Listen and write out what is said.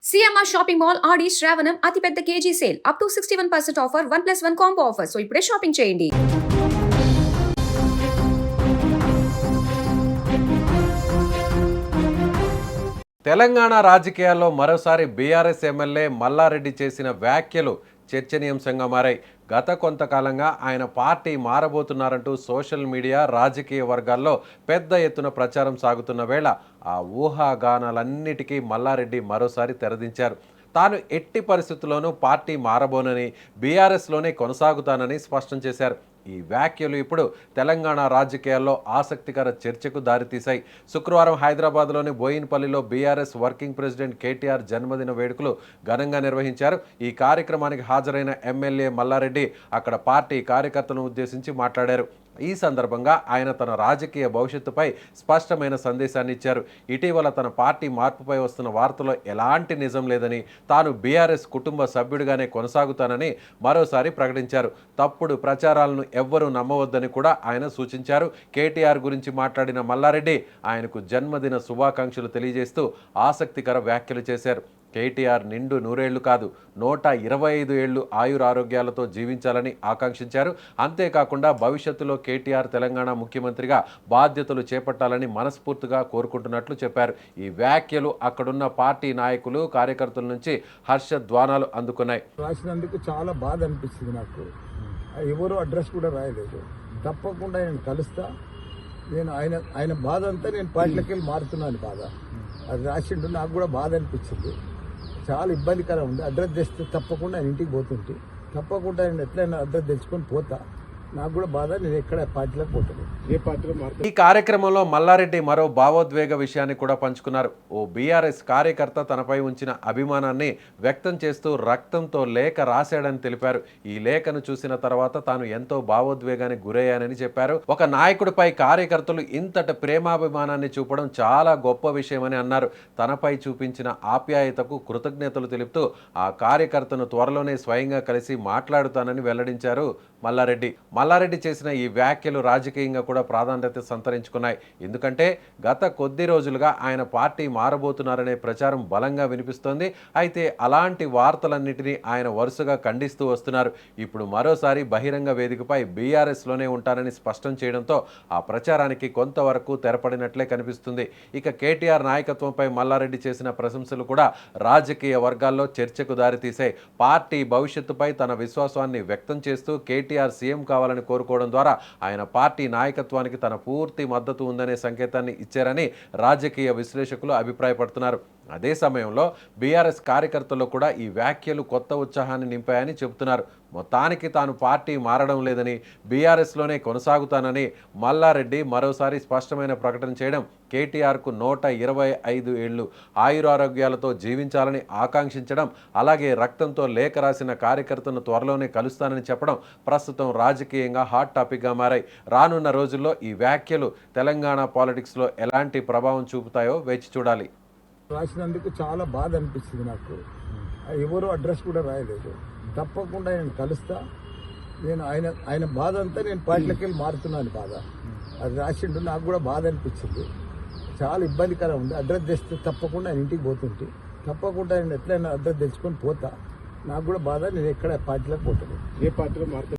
CMR shopping mall ఆడి శ్రావణం అతిపెద్ద KG sale up to 61% offer 1+1 combo offer. So ఇప్పుడే shopping చేయండి. తెలంగాణ రాజకీయాల్లో మరోసారి బీఆర్ఎస్ ఎమ్మెల్యే మల్లారెడ్డి చేసిన వ్యాఖ్యలు చర్చనీయాంశంగా మారాయి. గత కొంతకాలంగా ఆయన పార్టీ మారబోతున్నారంటూ సోషల్ మీడియా రాజకీయ వర్గాల్లో పెద్ద ఎత్తున ప్రచారం సాగుతున్న వేళ ఆ ఊహాగానాలన్నిటికీ మల్లారెడ్డి మరోసారి తెరదించారు. తాను ఎట్టి పరిస్థితుల్లోనూ పార్టీ మారబోనని, బీఆర్ఎస్లోనే కొనసాగుతానని స్పష్టం చేశారు. ఈ వ్యాఖ్యలు ఇప్పుడు తెలంగాణ రాజకీయాల్లో ఆసక్తికర చర్చకు దారితీశాయి. శుక్రవారం హైదరాబాద్లోని బోయిన్పల్లిలో బీఆర్ఎస్ వర్కింగ్ ప్రెసిడెంట్ కేటీఆర్ జన్మదిన వేడుకలు ఘనంగా నిర్వహించారు. ఈ కార్యక్రమానికి హాజరైన ఎమ్మెల్యే మల్లారెడ్డి అక్కడ పార్టీ కార్యకర్తలను ఉద్దేశించి మాట్లాడారు. ఈ సందర్భంగా ఆయన తన రాజకీయ భవిష్యత్తుపై స్పష్టమైన సందేశాన్ని ఇచ్చారు. ఇటీవల తన పార్టీ మార్పుపై వస్తున్న వార్తలో ఎలాంటి నిజం లేదని, తాను బీఆర్ఎస్ కుటుంబ సభ్యుడిగానే కొనసాగుతానని మరోసారి ప్రకటించారు. తప్పుడు ప్రచారాలను ఎవ్వరూ నమ్మవద్దని కూడా ఆయన సూచించారు. కేటీఆర్ గురించి మాట్లాడిన మల్లారెడ్డి ఆయనకు జన్మదిన శుభాకాంక్షలు తెలియజేస్తూ ఆసక్తికర వ్యాఖ్యలు చేశారు. కేటీఆర్ నిండు 100 ఏళ్లు కాదు, 125 ఏళ్లు ఆయురారోగ్యాలతో జీవించాలని ఆకాంక్షించారు. అంతేకాకుండా భవిష్యత్తులో కేటీఆర్ తెలంగాణ ముఖ్యమంత్రిగా బాధ్యతలు చేపట్టాలని మనస్ఫూర్తిగా కోరుకుంటున్నట్లు చెప్పారు. ఈ వ్యాఖ్యలు అక్కడున్న పార్టీ నాయకులు, కార్యకర్తల నుంచి హర్షధ్వానాలు అందుకున్నాయి. రాసినందుకు చాలా బాధ అనిపిస్తుంది. నాకు ఎవరు అడ్రస్ కూడా రాయలేదు. తప్పకుండా నేను కలుస్తా. నేను ఆయన బాధ అంతా నేను పార్టీలోకి వెళ్ళి మారుతున్నాను బాధ. అది రాసిండు. నాకు కూడా బాధ అనిపించింది. చాలా ఇబ్బందికరం ఉంది. అడ్రస్ తెస్తే తప్పకుండా ఆయన ఇంటికి పోతుంటే తప్పకుండా ఆయన ఎట్లయినా అడ్రస్ తెచ్చుకొని పోతా. నాకు కూడా బాధ. నేను ఎక్కడ పార్టీలోకి పోతాను, ఏ పార్టీలో మారుతాను. ఈ కార్యక్రమంలో మల్లారెడ్డి మరో భావోద్వేగ విషయాన్ని కూడా పంచుకున్నారు. ఓ బీఆర్ఎస్ కార్యకర్త తనపై ఉంచిన అభిమానాన్ని వ్యక్తం చేస్తూ రక్తంతో లేఖ రాశాడని తెలిపారు. ఈ లేఖను చూసిన తర్వాత తాను ఎంతో భావోద్వేగానికి గురయ్యానని చెప్పారు. ఒక నాయకుడిపై కార్యకర్తలు ఇంతటి ప్రేమాభిమానాన్ని చూపడం చాలా గొప్ప విషయమని అన్నారు. తనపై చూపించిన ఆప్యాయతకు కృతజ్ఞతలు తెలుపుతూ ఆ కార్యకర్తను త్వరలోనే స్వయంగా కలిసి మాట్లాడుతానని వెల్లడించారు మల్లారెడ్డి చేసిన ఈ వ్యాఖ్యలు రాజకీయంగా కూడా ప్రాధాన్యత సంతరించుకున్నాయి. ఎందుకంటే గత కొద్ది రోజులుగా ఆయన పార్టీ మారబోతున్నారనే ప్రచారం బలంగా వినిపిస్తోంది. అయితే అలాంటి వార్తలన్నింటినీ ఆయన వరుసగా ఖండిస్తూ వస్తున్నారు. ఇప్పుడు మరోసారి బహిరంగ వేదికపై బీఆర్ఎస్లోనే ఉంటారని స్పష్టం చేయడంతో ఆ ప్రచారానికి కొంతవరకు తెరపడినట్లే కనిపిస్తుంది. ఇక కేటీఆర్ నాయకత్వంపై మల్లారెడ్డి చేసిన ప్రశంసలు కూడా రాజకీయ వర్గాల్లో చర్చకు దారితీశాయి. పార్టీ భవిష్యత్తుపై తన విశ్వాసాన్ని వ్యక్తం చేస్తూ కేటీఆర్ సీఎం కావాలని కోరుకోవడం ద్వారా ఆయన పార్టీ నాయకత్వానికి తన పూర్తి మద్దతు ఉందనే సంకేతాన్ని ఇచ్చారని రాజకీయ విశ్లేషకులు అభిప్రాయపడుతున్నారు. అదే సమయంలో బీఆర్ఎస్ కార్యకర్తల్లో కూడా ఈ వ్యాఖ్యలు కొత్త ఉత్సాహాన్ని నింపాయని చెబుతున్నారు. మొత్తానికి తాను పార్టీ మారడం లేదని, బీఆర్ఎస్లోనే కొనసాగుతానని మల్లారెడ్డి మరోసారి స్పష్టమైన ప్రకటన చేయడం కేటీఆర్కు 125 ఏళ్లు ఆయురారోగ్యాలతో జీవించాలని ఆకాంక్షించడం, అలాగే రక్తంతో లేఖ రాసిన కార్యకర్తను త్వరలోనే కలుస్తానని చెప్పడం ప్రస్తుతం రాజకీయంగా హాట్ టాపిక్గా మారాయి. రానున్న రోజుల్లో ఈ వ్యాఖ్యలు తెలంగాణ పాలిటిక్స్లో ఎలాంటి ప్రభావం చూపుతాయో వేచి చూడాలి. రాసినందుకు చాలా బాధ అనిపిస్తుంది. నాకు ఎవరు అడ్రస్ కూడా రాయలేదు. తప్పకుండా నేను కలుస్తా. నేను ఆయన బాధ అంతా నేను పార్టీలోకి వెళ్ళి మారుతున్నాను బాధ. అది రాసిండు. నాకు కూడా బాధ అనిపించింది. చాలా ఇబ్బందికరం ఉంది. అడ్రస్ తెస్తే తప్పకుండా ఆయన ఇంటికి పోతుంటే తప్పకుండా ఆయన ఎట్లయినా అడ్రస్ తెచ్చుకొని పోతా. నాకు కూడా బాధ. నేను ఎక్కడ పార్టీలోకి పోతాను, ఏ పార్టీలో మారుతాను.